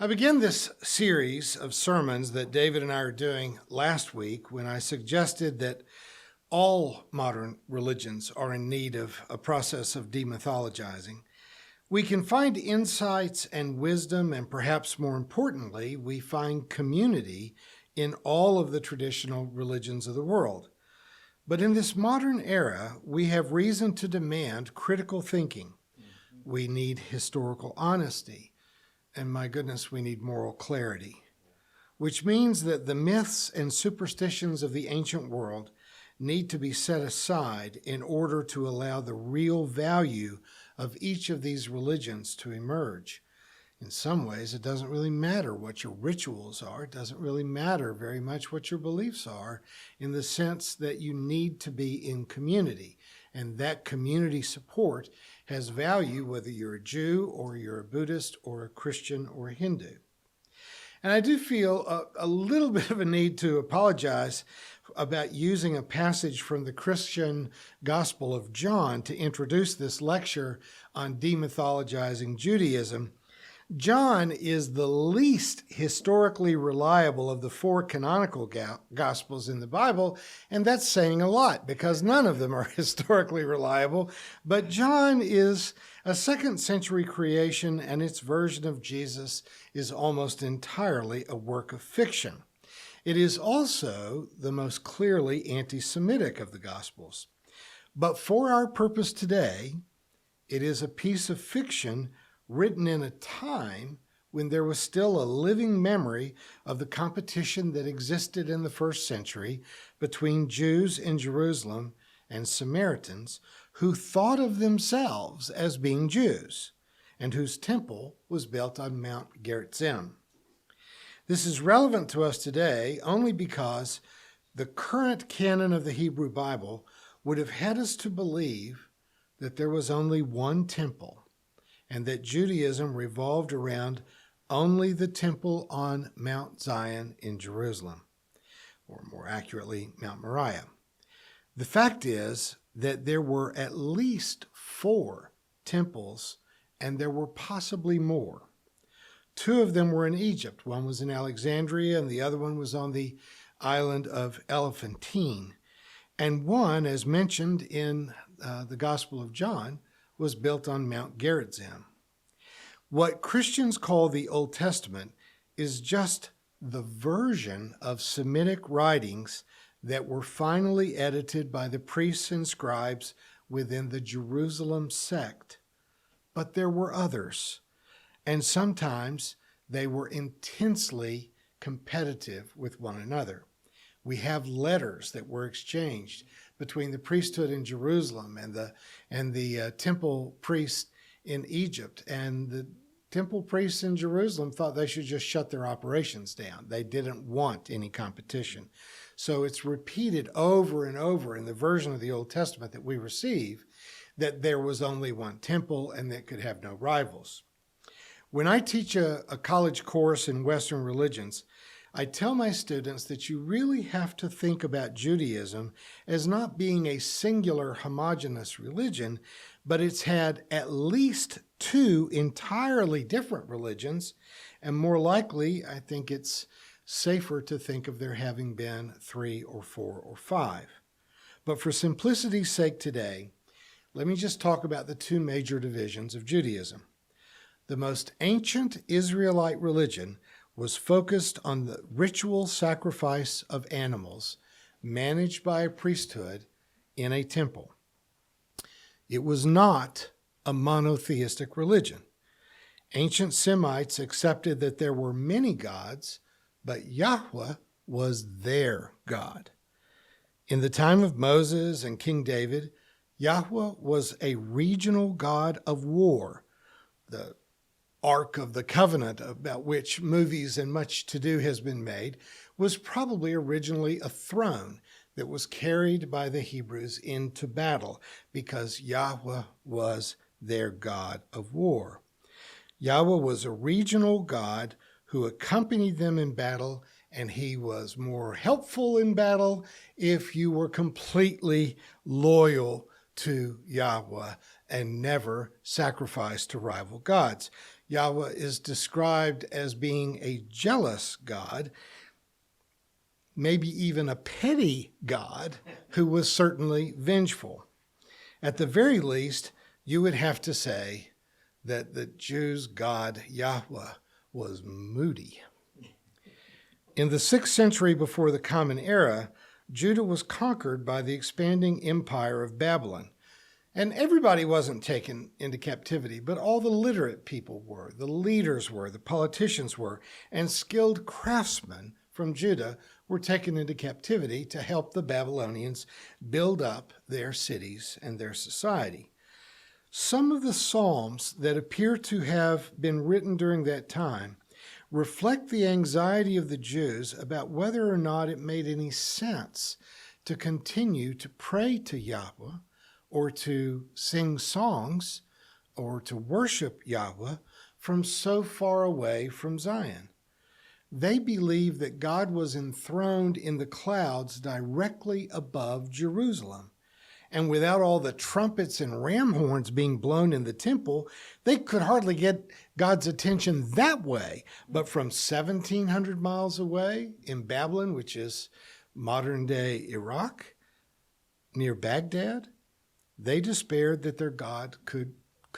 I began this series of sermons that David and I are doing last week when I suggested that all modern religions are in need of a process of demythologizing. We can find insights and wisdom, and perhaps more importantly, we find community in all of the traditional religions of the world. But in this modern era, we have reason to demand critical thinking. We need historical honesty. And my goodness, we need moral clarity, which means that the myths and superstitions of the ancient world need to be set aside in order to allow the real value of each of these religions to emerge. In some ways, it doesn't really matter what your rituals are. It doesn't really matter very much what your beliefs are, in the sense that you need to be in community. And that community support has value whether you're a Jew or you're a Buddhist or a Christian or a Hindu. And I do feel a little bit of a need to apologize about using a passage from the Christian Gospel of John to introduce this lecture on demythologizing Judaism. John is the least historically reliable of the four canonical Gospels in the Bible, and that's saying a lot because none of them are historically reliable. But John is a second-century creation, and its version of Jesus is almost entirely a work of fiction. It is also the most clearly anti-Semitic of the Gospels. But for our purpose today, it is a piece of fiction written in a time when there was still a living memory of the competition that existed in the first century between Jews in Jerusalem and Samaritans who thought of themselves as being Jews and whose temple was built on Mount Gerizim. This is relevant to us today only because the current canon of the Hebrew Bible would have had us to believe that there was only one temple, and that Judaism revolved around only the temple on Mount Zion in Jerusalem, or more accurately, Mount Moriah. The fact is that there were at least 4 temples, and there were possibly more. 2 of them were in Egypt. One was in Alexandria, and the other one was on the island of Elephantine. And one, as mentioned in the Gospel of John, was built on Mount Gerizim. What Christians call the Old Testament is just the version of Semitic writings that were finally edited by the priests and scribes within the Jerusalem sect. But there were others, and sometimes they were intensely competitive with one another. We have letters that were exchanged between the priesthood in Jerusalem and the temple priests in Egypt. And the temple priests in Jerusalem thought they should just shut their operations down. They didn't want any competition. So it's repeated over and over in the version of the Old Testament that we receive that there was only one temple and that could have no rivals. When I teach a college course in Western religions, I tell my students that you really have to think about Judaism as not being a singular homogeneous religion, but it's had at least 2 entirely different religions, and more likely, I think it's safer to think of there having been 3 or 4 or 5. But for simplicity's sake today, let me just talk about the 2 major divisions of Judaism. The most ancient Israelite religion was focused on the ritual sacrifice of animals managed by a priesthood in a temple. It was not a monotheistic religion. Ancient Semites accepted that there were many gods, but Yahweh was their God. In the time of Moses and King David, Yahweh was a regional god of war. The Ark of the Covenant, about which movies and much to-do has been made, was probably originally a throne that was carried by the Hebrews into battle because Yahweh was their god of war. Yahweh was a regional god who accompanied them in battle, and he was more helpful in battle if you were completely loyal to Yahweh and never sacrificed to rival gods. Yahweh is described as being a jealous God, maybe even a petty God who was certainly vengeful. At the very least, you would have to say that the Jews' God, Yahweh, was moody. In the 6th century before the Common Era, Judah was conquered by the expanding empire of Babylon. And everybody wasn't taken into captivity, but all the literate people were, the leaders were, the politicians were, and skilled craftsmen from Judah were taken into captivity to help the Babylonians build up their cities and their society. Some of the Psalms that appear to have been written during that time reflect the anxiety of the Jews about whether or not it made any sense to continue to pray to Yahweh or to sing songs or to worship Yahweh from so far away from Zion. They believed that God was enthroned in the clouds directly above Jerusalem. And without all the trumpets and ram horns being blown in the temple, they could hardly get God's attention that way. But from 1,700 miles away in Babylon, which is modern-day Iraq, near Baghdad, they despaired that their God could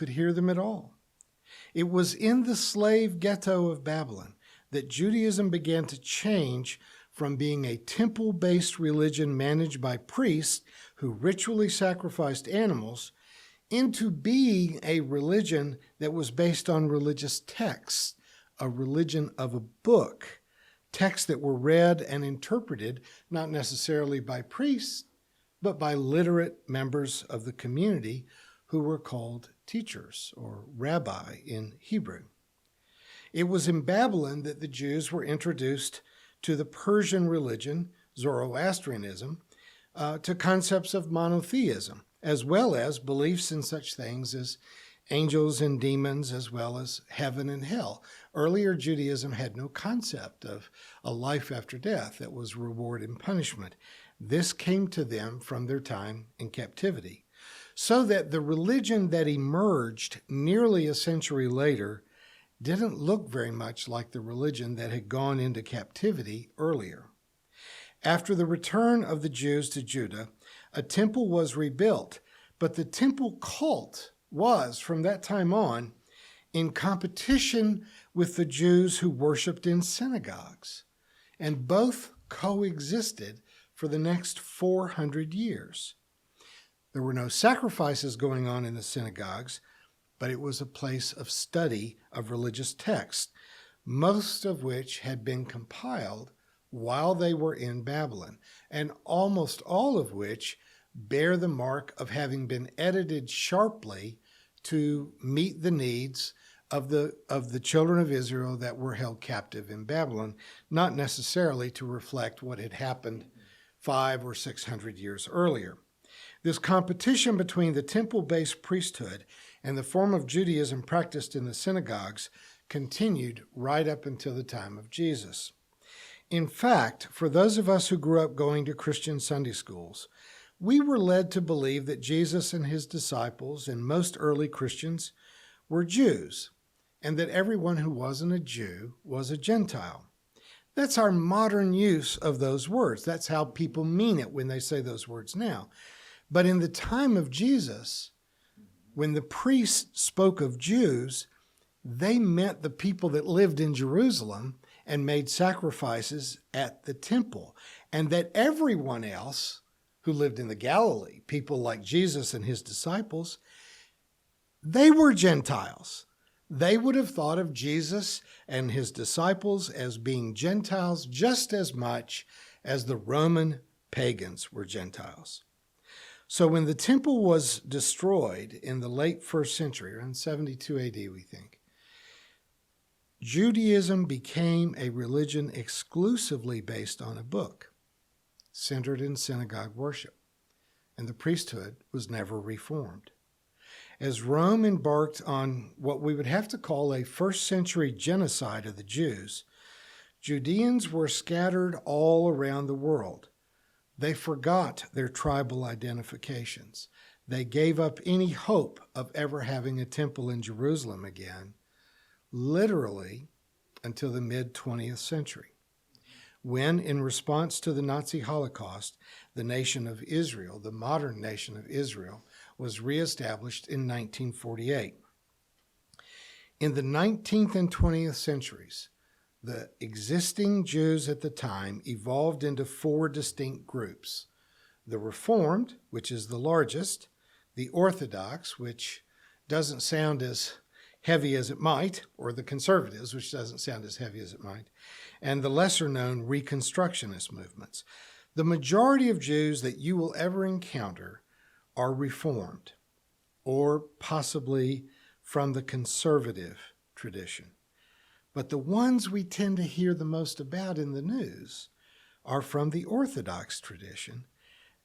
hear them at all. It was in the slave ghetto of Babylon that Judaism began to change from being a temple-based religion managed by priests who ritually sacrificed animals into being a religion that was based on religious texts, a religion of a book, texts that were read and interpreted not necessarily by priests, but by literate members of the community who were called teachers or rabbi in Hebrew. It was in Babylon that the Jews were introduced to the Persian religion, Zoroastrianism, to concepts of monotheism, as well as beliefs in such things as angels and demons, as well as heaven and hell. Earlier Judaism had no concept of a life after death that was reward and punishment. This came to them from their time in captivity, so that the religion that emerged nearly a century later didn't look very much like the religion that had gone into captivity earlier. After the return of the Jews to Judah, a temple was rebuilt, but the temple cult was, from that time on, in competition with the Jews who worshiped in synagogues, and both coexisted for the next 400 years. There were no sacrifices going on in the synagogues, but it was a place of study of religious texts, most of which had been compiled while they were in Babylon, and almost all of which bear the mark of having been edited sharply to meet the needs of the children of Israel that were held captive in Babylon, not necessarily to reflect what had happened 500 or 600 years earlier. This competition between the temple-based priesthood and the form of Judaism practiced in the synagogues continued right up until the time of Jesus. In fact, for those of us who grew up going to Christian Sunday schools, we were led to believe that Jesus and his disciples and most early Christians were Jews, and that everyone who wasn't a Jew was a Gentile. That's our modern use of those words. That's how people mean it when they say those words now. But in the time of Jesus, when the priests spoke of Jews, they meant the people that lived in Jerusalem and made sacrifices at the temple, and that everyone else who lived in the Galilee, people like Jesus and his disciples, they were Gentiles. They would have thought of Jesus and his disciples as being Gentiles just as much as the Roman pagans were Gentiles. So when the temple was destroyed in the late 1st century, around 72 AD, we think, Judaism became a religion exclusively based on a book, centered in synagogue worship, and the priesthood was never reformed. As Rome embarked on what we would have to call a 1st century genocide of the Jews, Judeans were scattered all around the world. They forgot their tribal identifications. They gave up any hope of ever having a temple in Jerusalem again, literally until the mid-20th century, when, in response to the Nazi Holocaust, the nation of Israel, the modern nation of Israel, was reestablished in 1948. In the 19th and 20th centuries, the existing Jews at the time evolved into four distinct groups: the Reformed, which is the largest; the Orthodox, which doesn't sound as heavy as it might; or the Conservatives, which doesn't sound as heavy as it might; and the lesser-known Reconstructionist movements. The majority of Jews that you will ever encounter are Reformed, or possibly from the conservative tradition. But the ones we tend to hear the most about in the news are from the Orthodox tradition,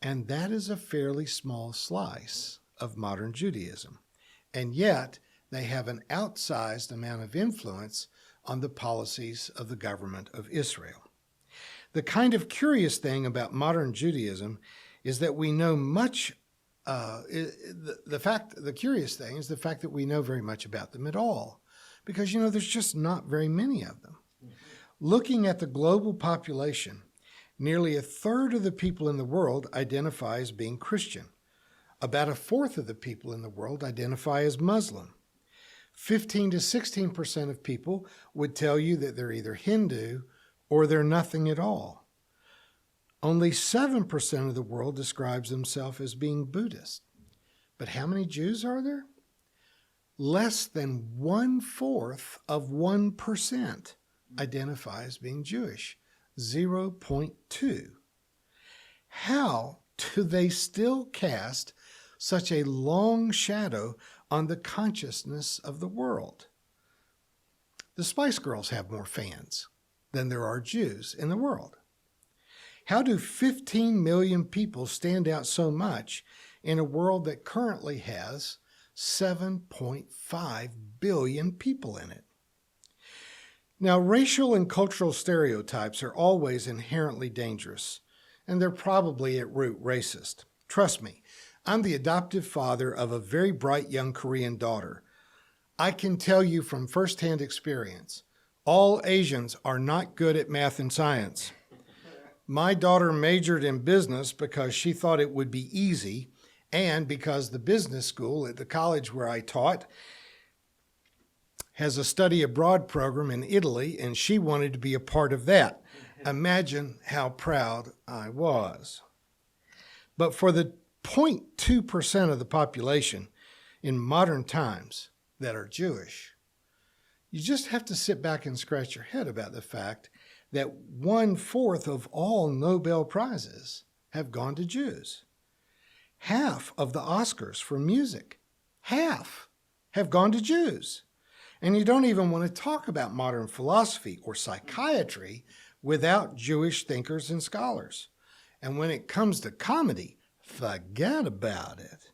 and that is a fairly small slice of modern Judaism. And yet, they have an outsized amount of influence on the policies of the government of Israel. The kind of curious thing about modern Judaism is that we know much. The curious thing is the fact that we know very much about them at all, because there's just not very many of them. Looking at the global population, nearly a third of the people in the world identify as being Christian. About a fourth of the people in the world identify as Muslim. 15 to 16% of people would tell you that they're either Hindu or they're nothing at all. Only 7% of the world describes themselves as being Buddhist. But how many Jews are there? Less than 1/4 of 1% identify as being Jewish, 0.2. How do they still cast such a long shadow on the consciousness of the world? The Spice Girls have more fans than there are Jews in the world. How do 15 million people stand out so much in a world that currently has 7.5 billion people in it? Now, racial and cultural stereotypes are always inherently dangerous, and they're probably at root racist. Trust me, I'm the adoptive father of a very bright young Korean daughter. I can tell you from firsthand experience, all Asians are not good at math and science. My daughter majored in business because she thought it would be easy, and because the business school at the college where I taught has a study abroad program in Italy, and she wanted to be a part of that. Imagine how proud I was. But for the 0.2% of the population in modern times that are Jewish, you just have to sit back and scratch your head about the fact that 1/4 of all Nobel Prizes have gone to Jews. Half of the Oscars for music, half, have gone to Jews. And you don't even want to talk about modern philosophy or psychiatry without Jewish thinkers and scholars. And when it comes to comedy, forget about it.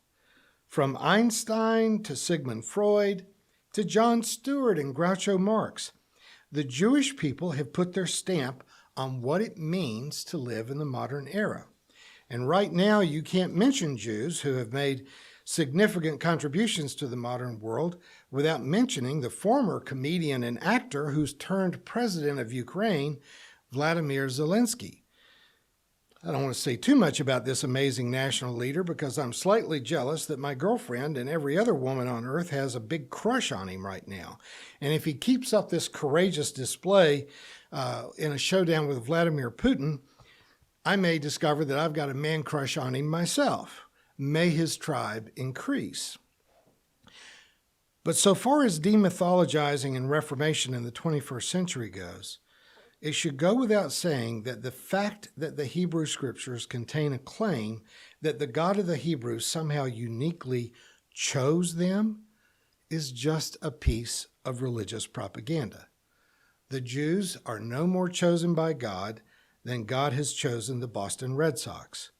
From Einstein to Sigmund Freud to Jon Stewart and Groucho Marx, the Jewish people have put their stamp on what it means to live in the modern era. And right now, you can't mention Jews who have made significant contributions to the modern world without mentioning the former comedian and actor who's turned president of Ukraine, Vladimir Zelensky. I don't want to say too much about this amazing national leader because I'm slightly jealous that my girlfriend and every other woman on earth has a big crush on him right now. And if he keeps up this courageous display in a showdown with Vladimir Putin, I may discover that I've got a man crush on him myself. May his tribe increase. But so far as demythologizing and Reformation in the 21st century goes, it should go without saying that the fact that the Hebrew Scriptures contain a claim that the God of the Hebrews somehow uniquely chose them is just a piece of religious propaganda. The Jews are no more chosen by God than God has chosen the Boston Red Sox.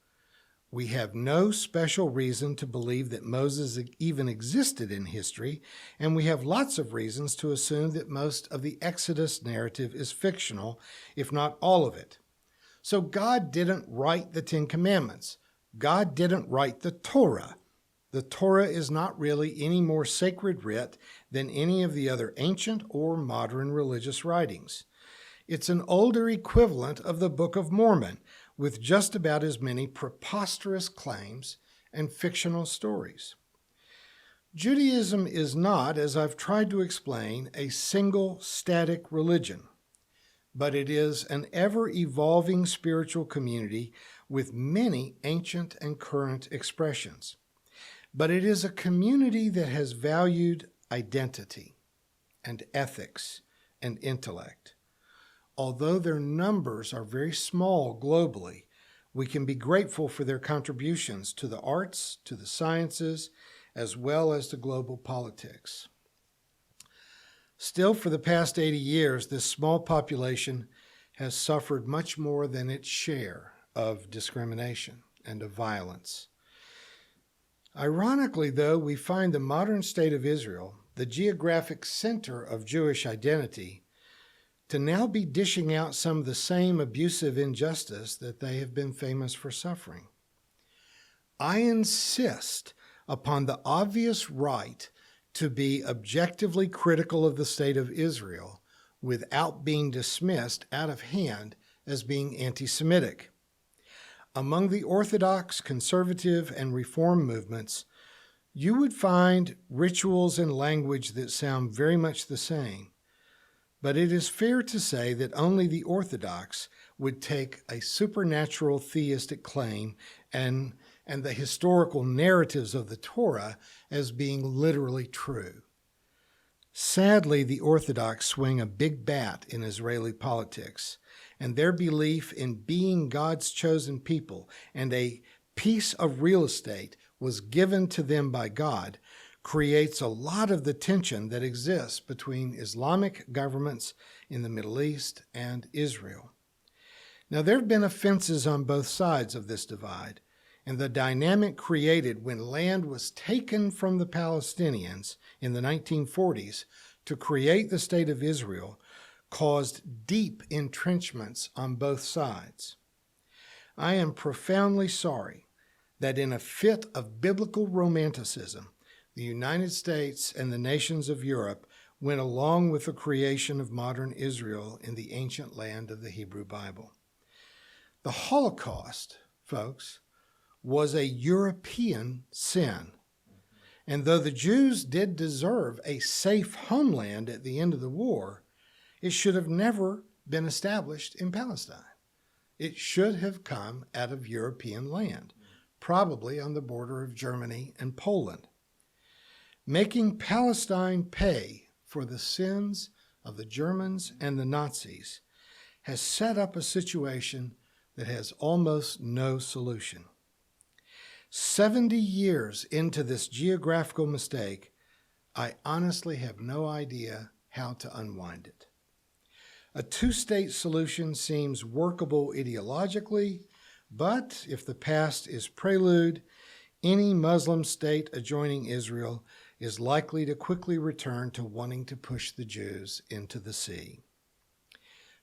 We have no special reason to believe that Moses even existed in history, and we have lots of reasons to assume that most of the Exodus narrative is fictional, if not all of it. So God didn't write the Ten Commandments. God didn't write the Torah. The Torah is not really any more sacred writ than any of the other ancient or modern religious writings. It's an older equivalent of the Book of Mormon, with just about as many preposterous claims and fictional stories. Judaism is not, as I've tried to explain, a single static religion, but it is an ever-evolving spiritual community with many ancient and current expressions. But it is a community that has valued identity and ethics and intellect. Although their numbers are very small globally, we can be grateful for their contributions to the arts, to the sciences, as well as to global politics. Still, for the past 80 years, this small population has suffered much more than its share of discrimination and of violence. Ironically, though, we find the modern state of Israel, the geographic center of Jewish identity, to now be dishing out some of the same abusive injustice that they have been famous for suffering. I insist upon the obvious right to be objectively critical of the state of Israel without being dismissed out of hand as being anti-Semitic. Among the Orthodox, conservative, and Reform movements, you would find rituals and language that sound very much the same. But it is fair to say that only the Orthodox would take a supernatural theistic claim and the historical narratives of the Torah as being literally true. Sadly, the Orthodox swing a big bat in Israeli politics, and their belief in being God's chosen people and a piece of real estate was given to them by God creates a lot of the tension that exists between Islamic governments in the Middle East and Israel. Now, there have been offenses on both sides of this divide, and the dynamic created when land was taken from the Palestinians in the 1940s to create the State of Israel caused deep entrenchments on both sides. I am profoundly sorry that in a fit of biblical romanticism, the United States and the nations of Europe went along with the creation of modern Israel in the ancient land of the Hebrew Bible. The Holocaust, folks, was a European sin. And though the Jews did deserve a safe homeland at the end of the war, it should have never been established in Palestine. It should have come out of European land, probably on the border of Germany and Poland. Making Palestine pay for the sins of the Germans and the Nazis has set up a situation that has almost no solution. 70 years into this geographical mistake, I honestly have no idea how to unwind it. A two-state solution seems workable ideologically, but if the past is prelude, any Muslim state adjoining Israel is likely to quickly return to wanting to push the Jews into the sea.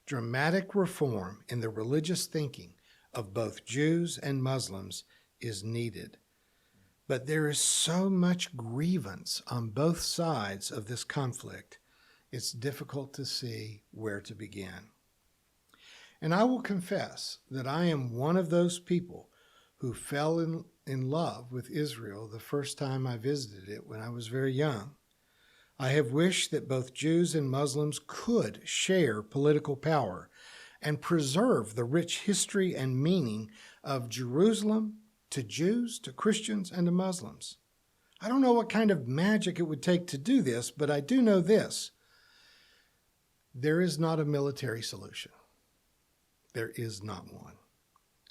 Dramatic reform in the religious thinking of both Jews and Muslims is needed. But there is so much grievance on both sides of this conflict, it's difficult to see where to begin. And I will confess that I am one of those people who fell in love with Israel the first time I visited it when I was very young. I have wished that both Jews and Muslims could share political power and preserve the rich history and meaning of Jerusalem to Jews, to Christians, and to Muslims. I don't know what kind of magic it would take to do this, but I do know this. There is not a military solution. There is not one.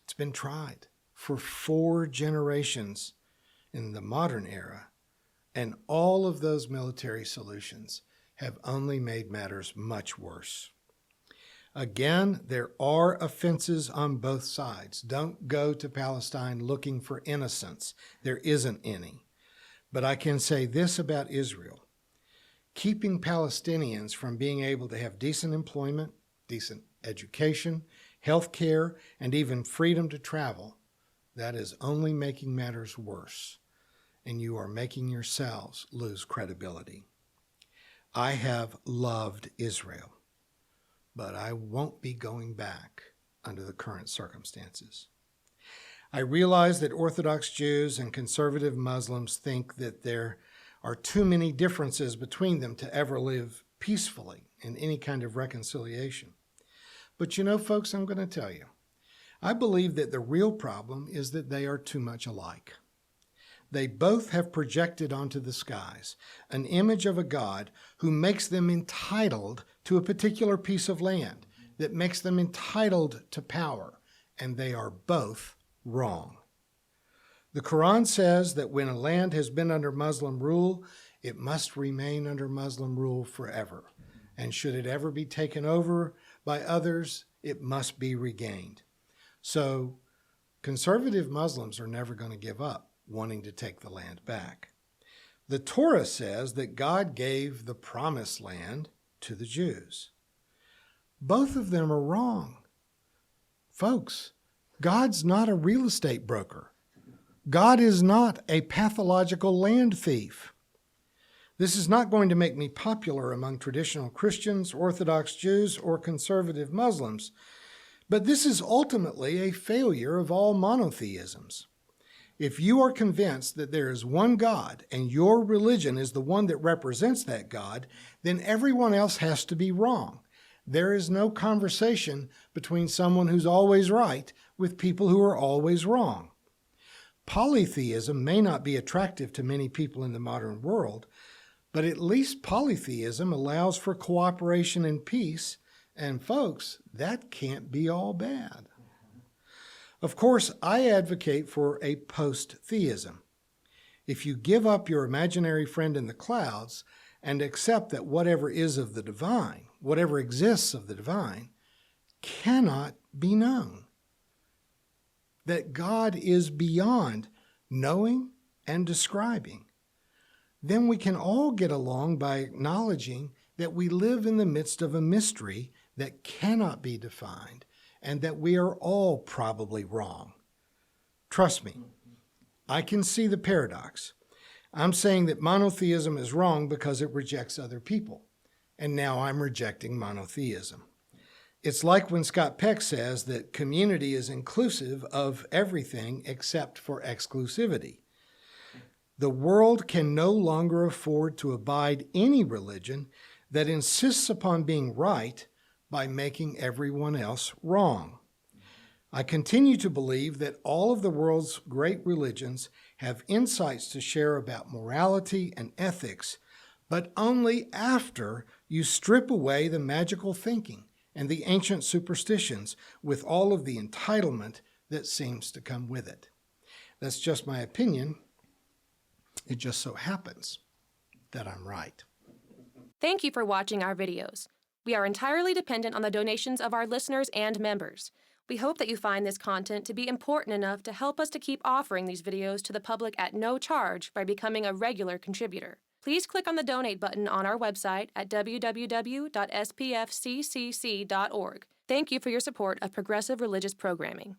It's been tried for 4 generations in the modern era, and all of those military solutions have only made matters much worse. Again, there are offenses on both sides. Don't go to Palestine looking for innocence. There isn't any. But I can say this about Israel. Keeping Palestinians from being able to have decent employment, decent education, health care, and even freedom to travel, that is only making matters worse. and you are making yourselves lose credibility. I have loved Israel, but I won't be going back under the current circumstances. I realize that Orthodox Jews and conservative Muslims think that there are too many differences between them to ever live peacefully in any kind of reconciliation. But you know, folks, I'm going to tell you, I believe that the real problem is that they are too much alike. They both have projected onto the skies an image of a God who makes them entitled to a particular piece of land, that makes them entitled to power, and they are both wrong. The Quran says that when a land has been under Muslim rule, it must remain under Muslim rule forever. And should it ever be taken over by others, it must be regained. So conservative Muslims are never going to give up wanting to take the land back. The Torah says that God gave the promised land to the Jews. Both of them are wrong. Folks, God's not a real estate broker. God is not a pathological land thief. This is not going to make me popular among traditional Christians, Orthodox Jews, or conservative Muslims, but this is ultimately a failure of all monotheisms. If you are convinced that there is one God and your religion is the one that represents that God, then everyone else has to be wrong. There is no conversation between someone who's always right with people who are always wrong. Polytheism may not be attractive to many people in the modern world, but at least polytheism allows for cooperation and peace, and folks, that can't be all bad. Of course, I advocate for a post-theism. If you give up your imaginary friend in the clouds and accept that whatever is of the divine, whatever exists of the divine, cannot be known, that God is beyond knowing and describing, then we can all get along by acknowledging that we live in the midst of a mystery that cannot be defined, and that we are all probably wrong. Trust me, I can see the paradox. I'm saying that monotheism is wrong because it rejects other people, and now I'm rejecting monotheism. It's like when Scott Peck says that community is inclusive of everything except for exclusivity. The world can no longer afford to abide any religion that insists upon being right by making everyone else wrong. I continue to believe that all of the world's great religions have insights to share about morality and ethics, but only after you strip away the magical thinking and the ancient superstitions with all of the entitlement that seems to come with it. That's just my opinion. It just so happens that I'm right. Thank you for watching our videos. We are entirely dependent on the donations of our listeners and members. We hope that you find this content to be important enough to help us to keep offering these videos to the public at no charge by becoming a regular contributor. Please click on the donate button on our website at www.spfccc.org. Thank you for your support of progressive religious programming.